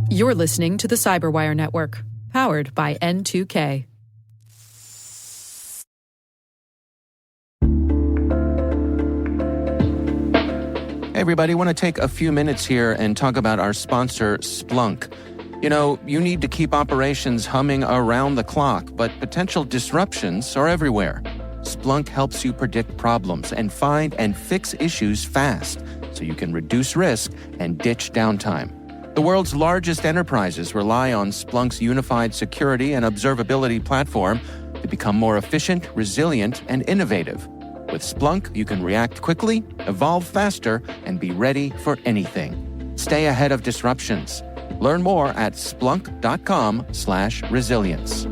You're listening to the CyberWire Network, powered by N2K. Hey everybody, I want to take a few minutes here and talk about our sponsor, Splunk. You know, you need to keep operations humming around the clock, but potential disruptions are everywhere. Splunk helps you predict problems and find and fix issues fast, so you can reduce risk and ditch downtime. The world's largest enterprises rely on Splunk's unified security and observability platform to become more efficient, resilient, and innovative. With Splunk, you can react quickly, evolve faster, and be ready for anything. Stay ahead of disruptions. Learn more at splunk.com/resilience.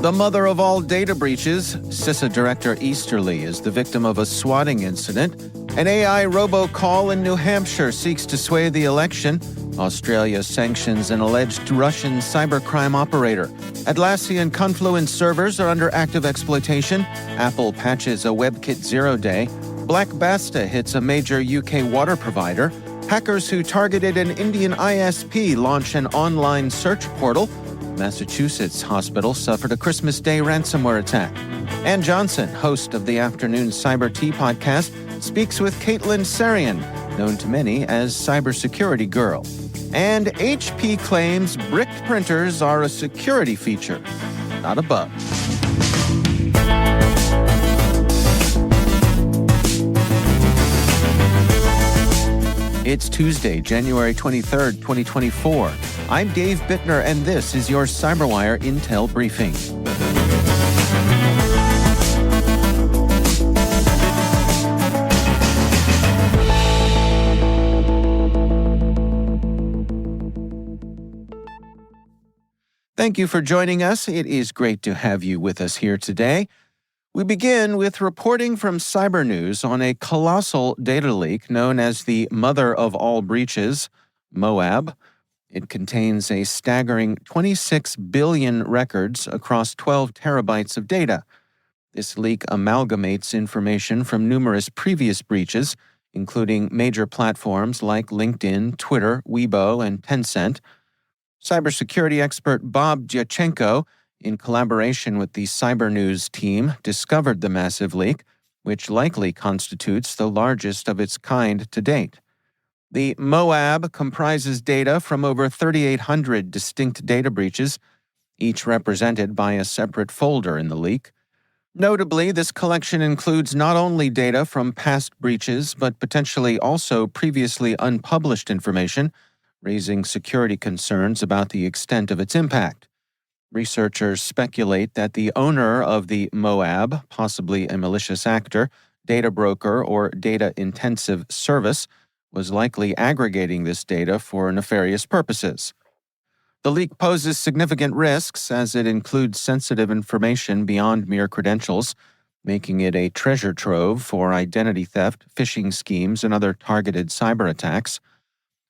The mother of all data breaches, CISA Director Easterly is the victim of a swatting incident. An AI robocall in New Hampshire seeks to sway the election. Australia sanctions an alleged Russian cybercrime operator. Atlassian Confluence servers are under active exploitation. Apple patches a WebKit 0-day. Black Basta hits a major UK water provider. Hackers who targeted an Indian ISP launch an online search portal. Massachusetts hospital suffered a Christmas Day ransomware attack. Ann Johnson, host of the Afternoon Cyber Tea podcast, speaks with Caitlin Sarian, known to many as Cybersecurity Girl. And HP claims bricked printers are a security feature, not a bug. It's Tuesday, January 23rd, 2024. I'm Dave Bittner, and this is your CyberWire Intel Briefing. Thank you for joining us. It is great to have you with us here today. We begin with reporting from Cyber News on a colossal data leak known as the mother of all breaches, MOAB. It contains a staggering 26 billion records across 12 terabytes of data. This leak amalgamates information from numerous previous breaches, including major platforms like LinkedIn, Twitter, Weibo, and Tencent. Cybersecurity expert Bob Diachenko, in collaboration with the Cyber News team, discovered the massive leak, which likely constitutes the largest of its kind to date. The MOAB comprises data from over 3,800 distinct data breaches, each represented by a separate folder in the leak. Notably, this collection includes not only data from past breaches, but potentially also previously unpublished information, raising security concerns about the extent of its impact. Researchers speculate that the owner of the MOAB, possibly a malicious actor, data broker, or data-intensive service, was likely aggregating this data for nefarious purposes. The leak poses significant risks as it includes sensitive information beyond mere credentials, making it a treasure trove for identity theft, phishing schemes, and other targeted cyber attacks.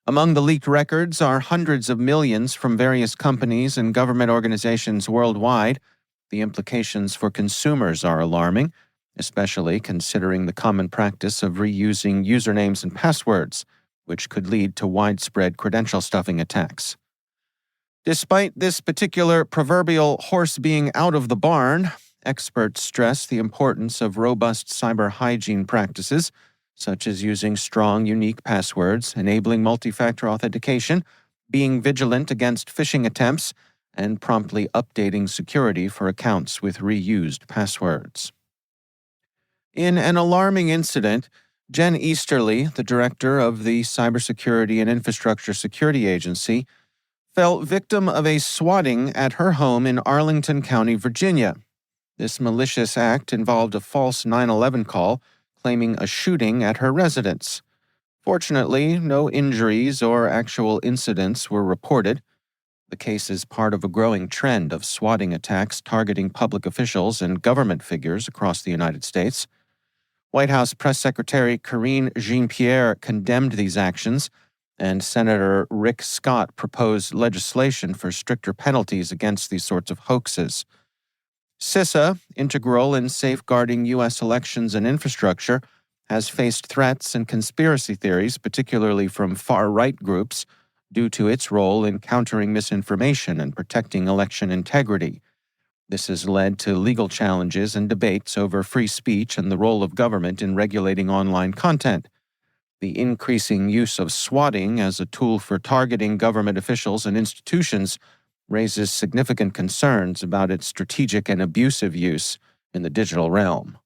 Among the leaked records are hundreds of millions from various companies and government organizations worldwide. The implications for consumers are alarming, especially considering the common practice of reusing usernames and passwords, which could lead to widespread credential stuffing attacks. Despite this particular proverbial horse being out of the barn, experts stress the importance of robust cyber hygiene practices, such as using strong, unique passwords, enabling multi-factor authentication, being vigilant against phishing attempts, and promptly updating security for accounts with reused passwords. In an alarming incident, Jen Easterly, the director of the Cybersecurity and Infrastructure Security Agency, fell victim of a swatting at her home in Arlington County, Virginia. This malicious act involved a false 911 call claiming a shooting at her residence. Fortunately, no injuries or actual incidents were reported. The case is part of a growing trend of swatting attacks targeting public officials and government figures across the United States. White House Press Secretary Karine Jean-Pierre condemned these actions and Senator Rick Scott proposed legislation for stricter penalties against these sorts of hoaxes. CISA, integral in safeguarding U.S. elections and infrastructure, has faced threats and conspiracy theories, particularly from far-right groups, due to its role in countering misinformation and protecting election integrity. This has led to legal challenges and debates over free speech and the role of government in regulating online content. The increasing use of swatting as a tool for targeting government officials and institutions raises significant concerns about its strategic and abusive use in the digital realm.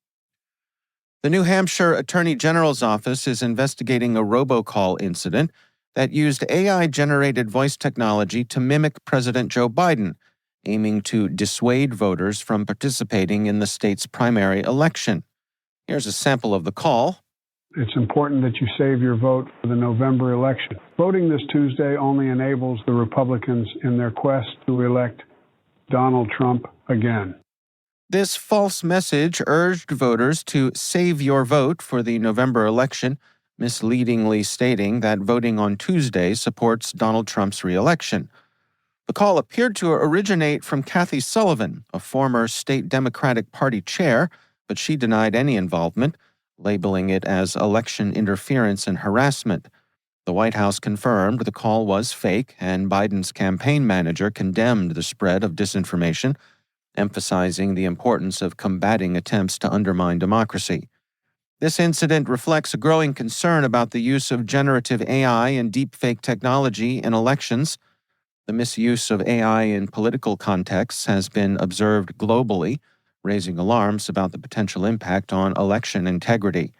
The New Hampshire Attorney General's office is investigating a robocall incident that used AI-generated voice technology to mimic President Joe Biden, aiming to dissuade voters from participating in the state's primary election. Here's a sample of the call. It's important that you save your vote for the November election. Voting this Tuesday only enables the Republicans in their quest to elect Donald Trump again. This false message urged voters to save your vote for the November election, misleadingly stating that voting on Tuesday supports Donald Trump's re-election. The call appeared to originate from Kathy Sullivan, a former state Democratic Party chair, but she denied any involvement, labeling it as election interference and harassment. The White House confirmed the call was fake, and Biden's campaign manager condemned the spread of disinformation, emphasizing the importance of combating attempts to undermine democracy. This incident reflects a growing concern about the use of generative AI and deepfake technology in elections. The misuse of AI in political contexts has been observed globally, raising alarms about the potential impact on election integrity.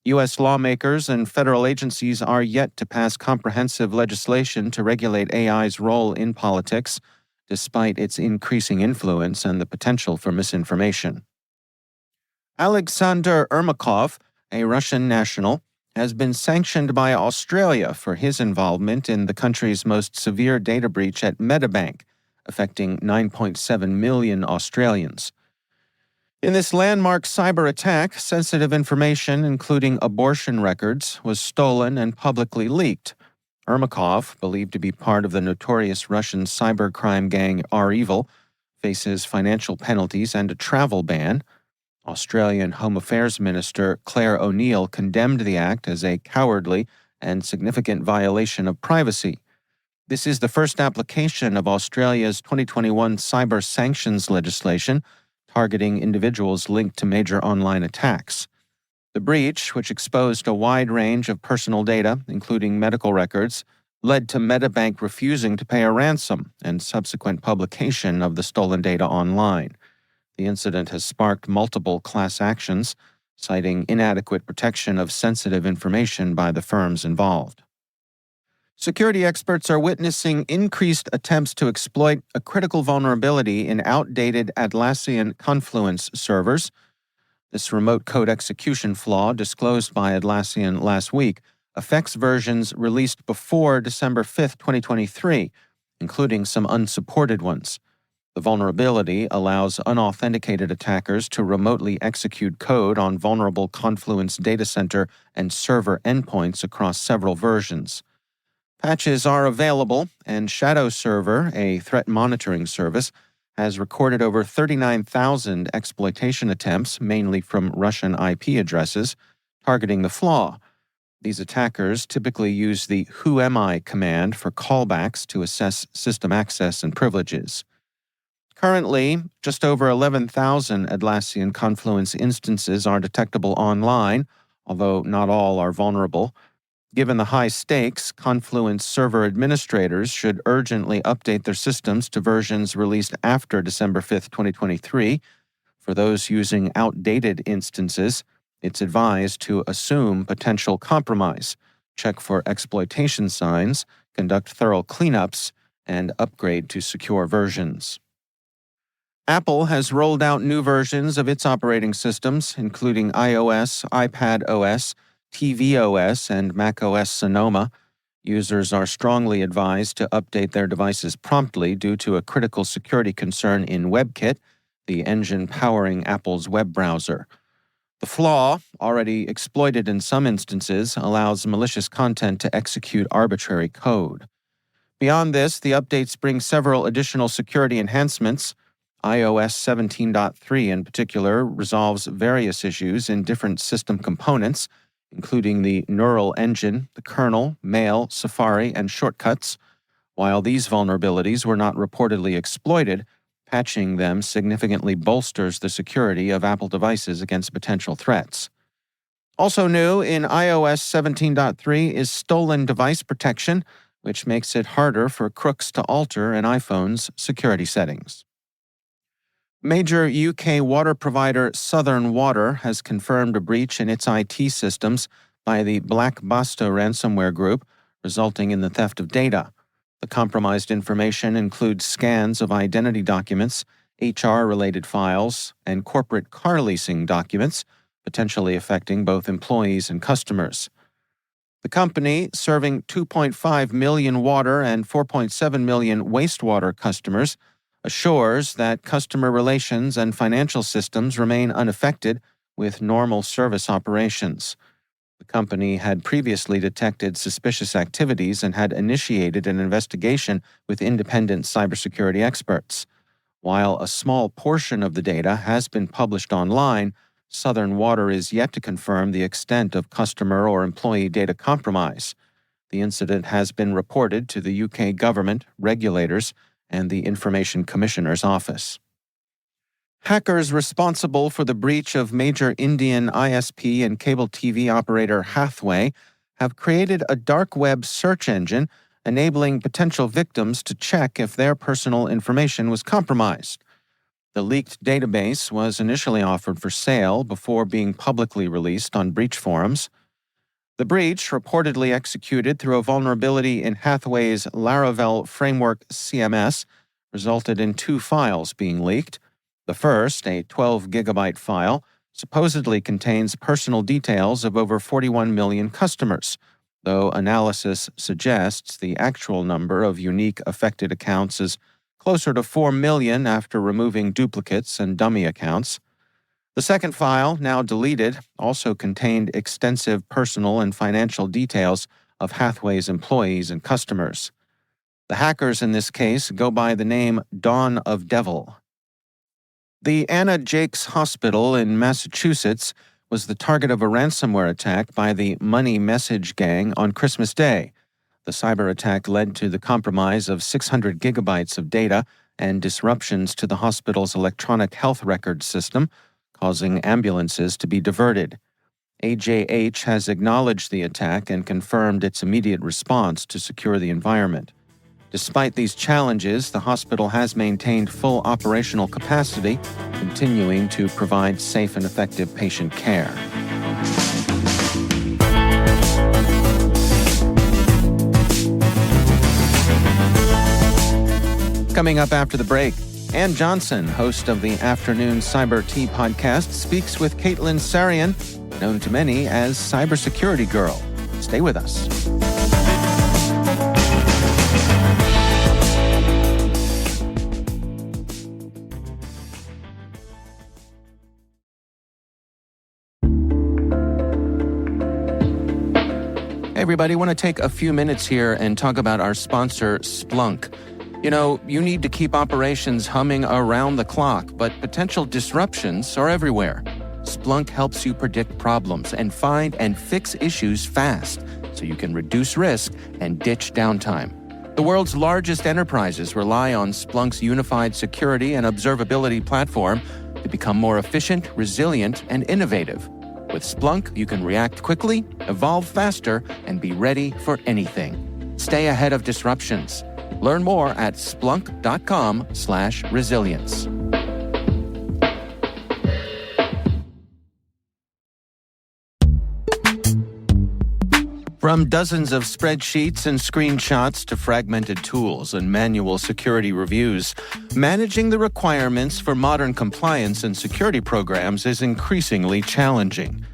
U.S. lawmakers and federal agencies are yet to pass comprehensive legislation to regulate AI's role in politics, despite its increasing influence and the potential for misinformation. Alexander Ermakov, a Russian national, has been sanctioned by Australia for his involvement in the country's most severe data breach at MetaBank, affecting 9.7 million Australians. In this landmark cyber attack, sensitive information, including abortion records, was stolen and publicly leaked. Ermakov, believed to be part of the notorious Russian cybercrime gang REvil, faces financial penalties and a travel ban. Australian Home Affairs Minister Claire O'Neill condemned the act as a cowardly and significant violation of privacy. This is the first application of Australia's 2021 cyber sanctions legislation targeting individuals linked to major online attacks. The breach, which exposed a wide range of personal data, including medical records, led to MetaBank refusing to pay a ransom and subsequent publication of the stolen data online. The incident has sparked multiple class actions, citing inadequate protection of sensitive information by the firms involved. Security experts are witnessing increased attempts to exploit a critical vulnerability in outdated Atlassian Confluence servers. This remote code execution flaw, disclosed by Atlassian last week, affects versions released before December 5, 2023, including some unsupported ones. The vulnerability allows unauthenticated attackers to remotely execute code on vulnerable Confluence data center and server endpoints across several versions. Patches are available, and Shadow Server, a threat monitoring service, has recorded over 39,000 exploitation attempts, mainly from Russian IP addresses, targeting the flaw. These attackers typically use the WhoAmI command for callbacks to assess system access and privileges. Currently, just over 11,000 Atlassian Confluence instances are detectable online, although not all are vulnerable. Given the high stakes, Confluence server administrators should urgently update their systems to versions released after December 5, 2023. For those using outdated instances, it's advised to assume potential compromise, check for exploitation signs, conduct thorough cleanups, and upgrade to secure versions. Apple has rolled out new versions of its operating systems, including iOS, iPadOS, tvOS, and macOS Sonoma. Users are strongly advised to update their devices promptly due to a critical security concern in WebKit, the engine powering Apple's web browser. The flaw, already exploited in some instances, allows malicious content to execute arbitrary code. Beyond this, the updates bring several additional security enhancements. iOS 17.3 in particular resolves various issues in different system components, including the neural engine, the kernel, mail, Safari, and shortcuts. While these vulnerabilities were not reportedly exploited, patching them significantly bolsters the security of Apple devices against potential threats. Also new in iOS 17.3 is stolen device protection, which makes it harder for crooks to alter an iPhone's security settings. Major UK water provider Southern Water has confirmed a breach in its IT systems by the Basta ransomware group, resulting in the theft of data. The compromised information includes scans of identity documents, HR-related files, and corporate car leasing documents, potentially affecting both employees and customers. The company, serving 2.5 million water and 4.7 million wastewater customers, assures that customer relations and financial systems remain unaffected with normal service operations. The company had previously detected suspicious activities and had initiated an investigation with independent cybersecurity experts. While a small portion of the data has been published online, Southern Water is yet to confirm the extent of customer or employee data compromise. The incident has been reported to the UK government, regulators, and the Information Commissioner's Office. Hackers responsible for the breach of major Indian ISP and cable TV operator Hathway have created a dark web search engine enabling potential victims to check if their personal information was compromised. The leaked database was initially offered for sale before being publicly released on breach forums. The breach, reportedly executed through a vulnerability in Hathway's Laravel framework CMS, resulted in 2 files being leaked. The first, a 12-gigabyte file, supposedly contains personal details of over 41 million customers, though analysis suggests the actual number of unique affected accounts is closer to 4 million after removing duplicates and dummy accounts. The second file, now deleted, also contained extensive personal and financial details of Hathway's employees and customers. The hackers in this case go by the name Dawn of Devil. The Anna Jakes Hospital in Massachusetts was the target of a ransomware attack by the Money Message Gang on Christmas Day. The cyber attack led to the compromise of 600 gigabytes of data and disruptions to the hospital's electronic health record system, causing ambulances to be diverted. AJH has acknowledged the attack and confirmed its immediate response to secure the environment. Despite these challenges, the hospital has maintained full operational capacity, continuing to provide safe and effective patient care. Coming up after the break, Ann Johnson, host of the Afternoon Cyber Tea podcast, speaks with Caitlin Sarian, known to many as Cybersecurity Girl. Stay with us. Hey everybody, I want to take a few minutes here and talk about our sponsor, Splunk. You know, you need to keep operations humming around the clock, but potential disruptions are everywhere. Splunk helps you predict problems and find and fix issues fast, so you can reduce risk and ditch downtime. The world's largest enterprises rely on Splunk's unified security and observability platform to become more efficient, resilient, and innovative. With Splunk, you can react quickly, evolve faster, and be ready for anything. Stay ahead of disruptions. Learn more at splunk.com/resilience. From dozens of spreadsheets and screenshots to fragmented tools and manual security reviews, managing the requirements for modern compliance and security programs is increasingly challenging.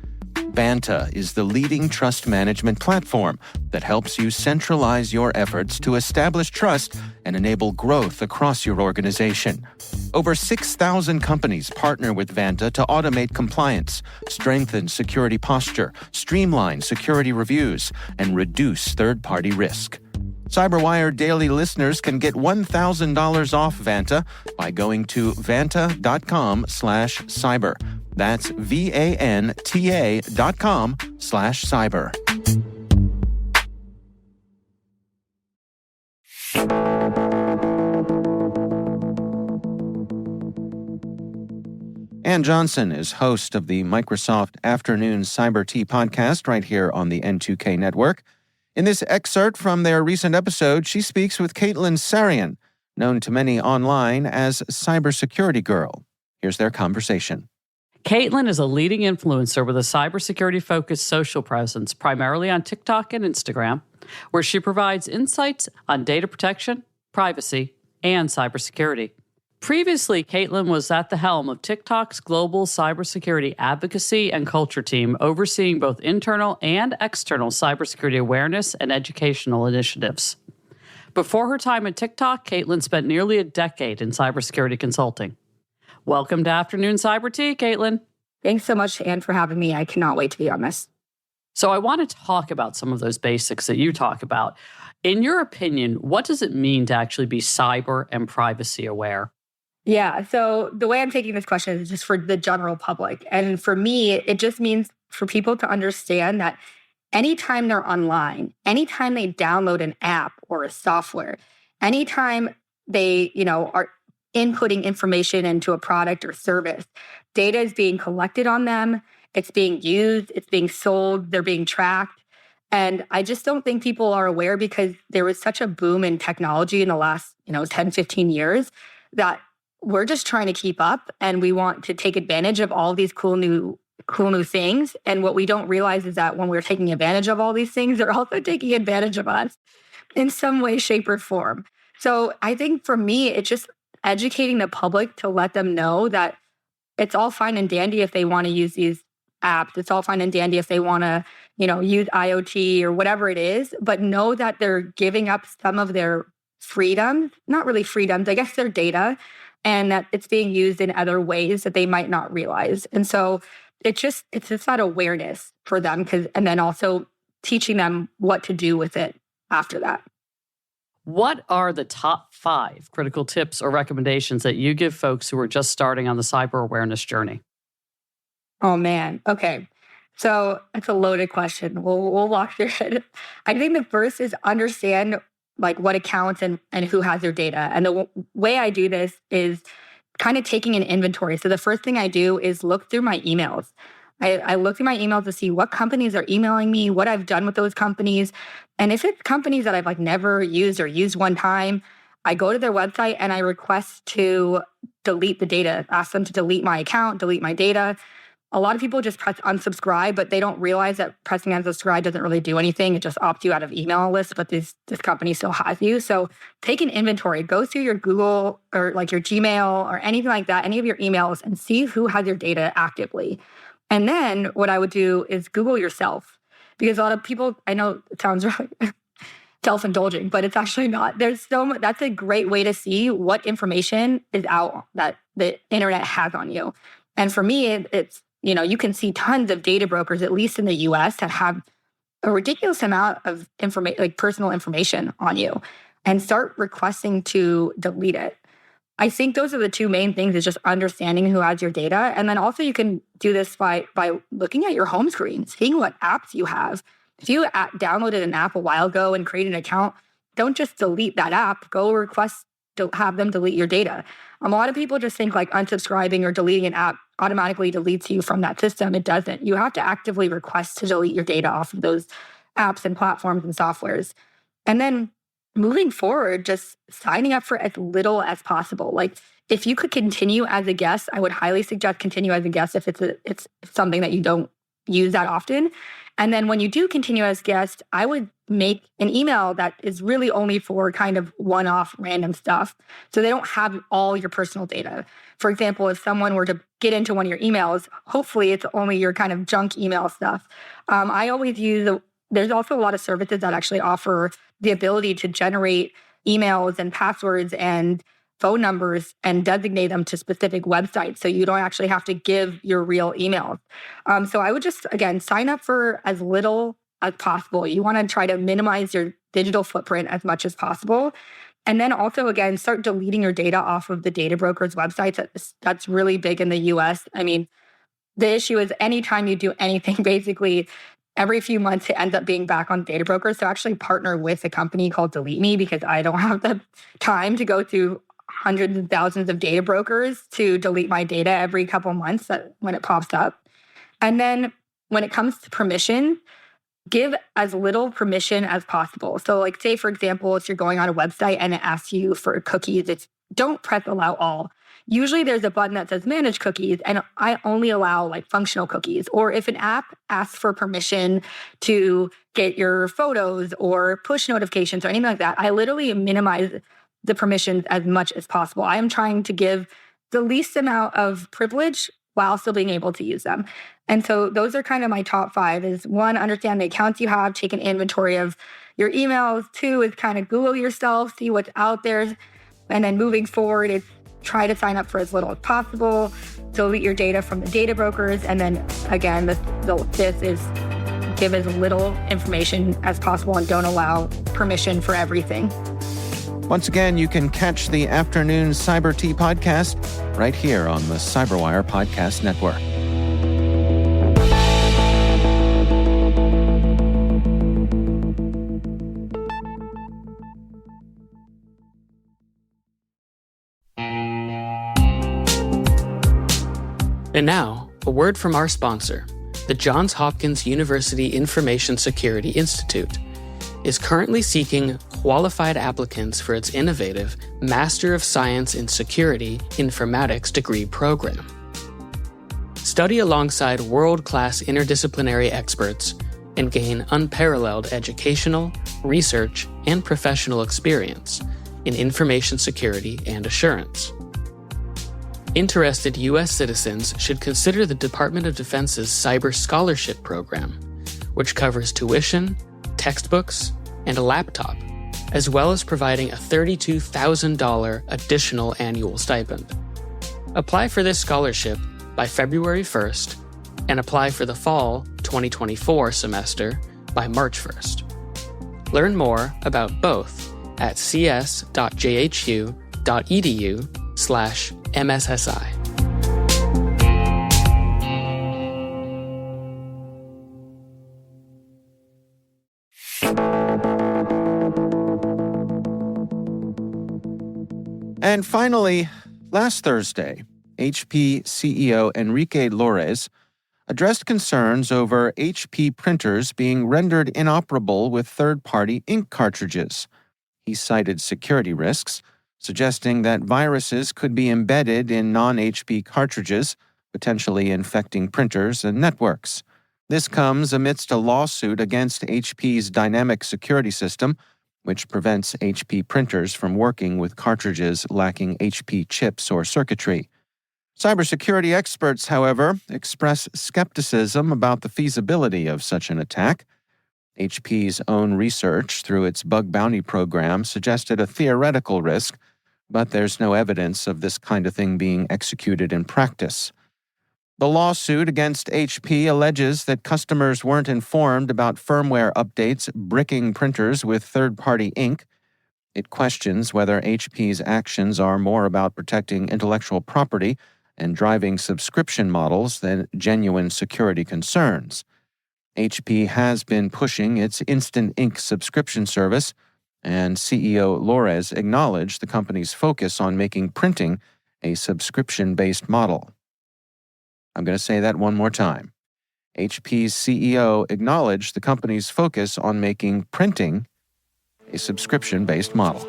Basta is the leading trust management platform that helps you centralize your efforts to establish trust and enable growth across your organization. Over 6,000 companies partner with Vanta to automate compliance, strengthen security posture, streamline security reviews, and reduce third-party risk. CyberWire Daily listeners can get $1,000 off Vanta by going to vanta.com/cyber. That's VANTA.com/cyber. Ann Johnson is host of the Microsoft Afternoon Cyber Tea podcast right here on the N2K network. In this excerpt from their recent episode, she speaks with Caitlin Sarian, known to many online as Cybersecurity Girl. Here's their conversation. Caitlin is a leading influencer with a cybersecurity-focused social presence, primarily on TikTok and Instagram, where she provides insights on data protection, privacy, and cybersecurity. Previously, Caitlin was at the helm of TikTok's global cybersecurity advocacy and culture team, overseeing both internal and external cybersecurity awareness and educational initiatives. Before her time at TikTok, Caitlin spent nearly a decade in cybersecurity consulting. Welcome to Afternoon Cyber Tea, Caitlin. Thanks so much, Anne, for having me. I cannot wait to be on this. So I want to talk about some of those basics that you talk about. In your opinion, what does it mean to actually be cyber and privacy aware? Yeah, so the way I'm taking this question is just for the general public. And for me, it just means for people to understand that anytime they're online, anytime they download an app or a software, anytime they, are inputting information into a product or service, data is being collected on them, it's being used, it's being sold, they're being tracked. And I just don't think people are aware because there was such a boom in technology in the last, 10, 15 years that we're just trying to keep up, and we want to take advantage of all these cool new things. And what we don't realize is that when we're taking advantage of all these things, they're also taking advantage of us in some way, shape, or form. So I think for me, it's just educating the public to let them know that it's all fine and dandy if they want to use these apps. It's all fine and dandy if they want to, use IoT or whatever it is, but know that they're giving up some of their freedom, not really freedoms, I guess their data, and that it's being used in other ways that they might not realize. And so it's just that awareness for them, and then also teaching them what to do with it after that. What are the top 5 critical tips or recommendations that you give folks who are just starting on the cyber awareness journey? Oh, man. Okay. So it's a loaded question. We'll walk through it. I think the first is understand what accounts and who has their data. And the way I do this is kind of taking an inventory. So the first thing I do is look through my emails. I look through my emails to see what companies are emailing me, what I've done with those companies. And if it's companies that I've never used or used one time, I go to their website and I request to delete the data, ask them to delete my account, delete my data. A lot of people just press unsubscribe, but they don't realize that pressing unsubscribe doesn't really do anything. It just opts you out of email lists, but this company still has you. So take an inventory, go through your Google or your Gmail or anything like that, any of your emails, and see who has your data actively. And then what I would do is Google yourself, because a lot of people, I know it sounds really self-indulging, but it's actually not. That's a great way to see what information is out that the internet has on you. And for me, it's, you can see tons of data brokers, at least in the US, that have a ridiculous amount of information, personal information on you, and start requesting to delete it. I think those are the 2 main things, is just understanding who has your data. And then also you can do this by looking at your home screen, seeing what apps you have. If you downloaded an app a while ago and created an account, don't just delete that app. Go request to have them delete your data. A lot of people just think unsubscribing or deleting an app automatically deletes you from that system. It doesn't. You have to actively request to delete your data off of those apps and platforms and softwares. And then moving forward, just signing up for as little as possible. If you could continue as a guest, I would highly suggest continue as a guest if it's something that you don't use that often. And then when you do continue as guest, I would make an email that is really only for kind of one-off random stuff. So they don't have all your personal data. For example, if someone were to get into one of your emails, hopefully it's only your kind of junk email stuff. I always there's also a lot of services that actually offer the ability to generate emails and passwords and phone numbers and designate them to specific websites so you don't actually have to give your real emails. So I would just, again, sign up for as little as possible. You want to try to minimize your digital footprint as much as possible. And then also, again, start deleting your data off of the data brokers' websites. That's really big in the US. I mean, the issue is anytime you do anything, basically, every few months, it ends up being back on data brokers. So actually partner with a company called Delete Me, because I don't have the time to go through hundreds of thousands of data brokers to delete my data every couple months when it pops up. And then when it comes to permission, give as little permission as possible. So like, say, for example, if you're going on a website and it asks you for cookies, don't press allow all. Usually there's a button that says manage cookies, and I only allow like functional cookies. Or if an app asks for permission to get your photos or push notifications or anything like that, I literally minimize the permissions as much as possible. I am trying to give the least amount of privilege while still being able to use them. And so those are kind of my top 5 is 1, understand the accounts you have, take an inventory of your emails. 2 is kind of Google yourself, see what's out there. And then moving forward, it's try to sign up for as little as possible, delete your data from the data brokers. And then again, the 5th is give as little information as possible and don't allow permission for everything. Once again, you can catch the Afternoon Cyber Tea podcast right here on the CyberWire Podcast Network. And now, a word from our sponsor. The Johns Hopkins University Information Security Institute is currently seeking qualified applicants for its innovative Master of Science in Security Informatics degree program. Study alongside world-class interdisciplinary experts and gain unparalleled educational, research, and professional experience in information security and assurance. Interested U.S. citizens should consider the Department of Defense's Cyber Scholarship Program, which covers tuition, textbooks, and a laptop, as well as providing a $32,000 additional annual stipend. Apply for this scholarship by February 1st and apply for the fall 2024 semester by March 1st. Learn more about both at cs.jhu.edu/MSSI. And finally, last Thursday, HP CEO Enrique Lores addressed concerns over HP printers being rendered inoperable with third-party ink cartridges. He cited security risks, suggesting that viruses could be embedded in non-HP cartridges, potentially infecting printers and networks. This comes amidst a lawsuit against HP's dynamic security system, which prevents HP printers from working with cartridges lacking HP chips or circuitry. Cybersecurity experts, however, express skepticism about the feasibility of such an attack. HP's own research through its bug bounty program suggested a theoretical risk, but there's no evidence of this kind of thing being executed in practice. The lawsuit against HP alleges that customers weren't informed about firmware updates bricking printers with third-party ink. It questions whether HP's actions are more about protecting intellectual property and driving subscription models than genuine security concerns. HP has been pushing its Instant Ink subscription service, and CEO Lores acknowledged the company's focus on making printing a subscription-based model. I'm going to say that one more time. HP's CEO acknowledged the company's focus on making printing a subscription-based model.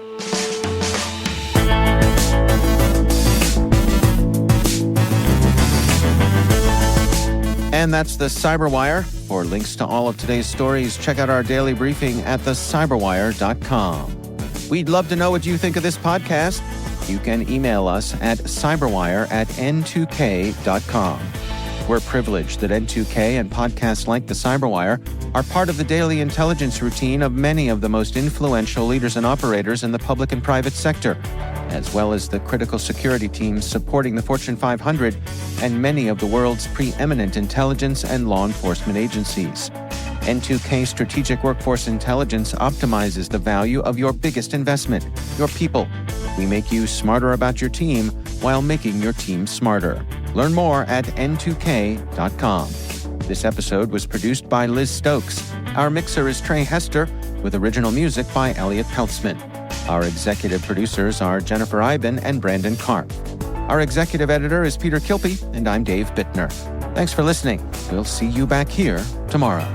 And that's the CyberWire. For links to all of today's stories, check out our daily briefing at thecyberwire.com. We'd love to know what you think of this podcast. You can email us at cyberwire@n2k.com. We're privileged that N2K and podcasts like the CyberWire are part of the daily intelligence routine of many of the most influential leaders and operators in the public and private sector, as well as the critical security teams supporting the Fortune 500 and many of the world's preeminent intelligence and law enforcement agencies. N2K Strategic Workforce Intelligence optimizes the value of your biggest investment, your people. We make you smarter about your team while making your team smarter. Learn more at n2k.com. This episode was produced by Liz Stokes. Our mixer is Trey Hester, with original music by Elliot Peltzman. Our executive producers are Jennifer Iben and Brandon Karp. Our executive editor is Peter Kilpie, and I'm Dave Bittner. Thanks for listening. We'll see you back here tomorrow.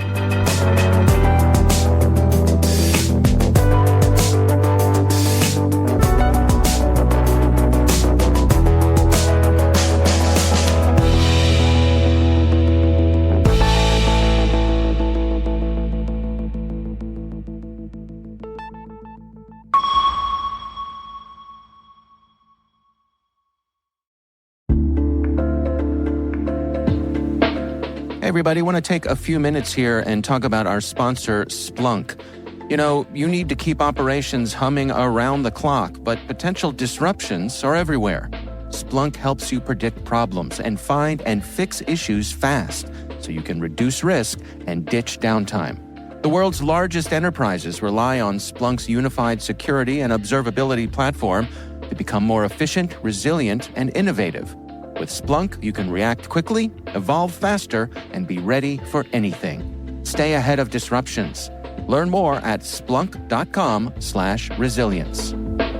Everybody, want to take a few minutes here and talk about our sponsor, Splunk. You know, you need to keep operations humming around the clock, but potential disruptions are everywhere. Splunk helps you predict problems and find and fix issues fast, so you can reduce risk and ditch downtime. The world's largest enterprises rely on Splunk's unified security and observability platform to become more efficient, resilient, and innovative. With Splunk, you can react quickly, evolve faster, and be ready for anything. Stay ahead of disruptions. Learn more at splunk.com/resilience.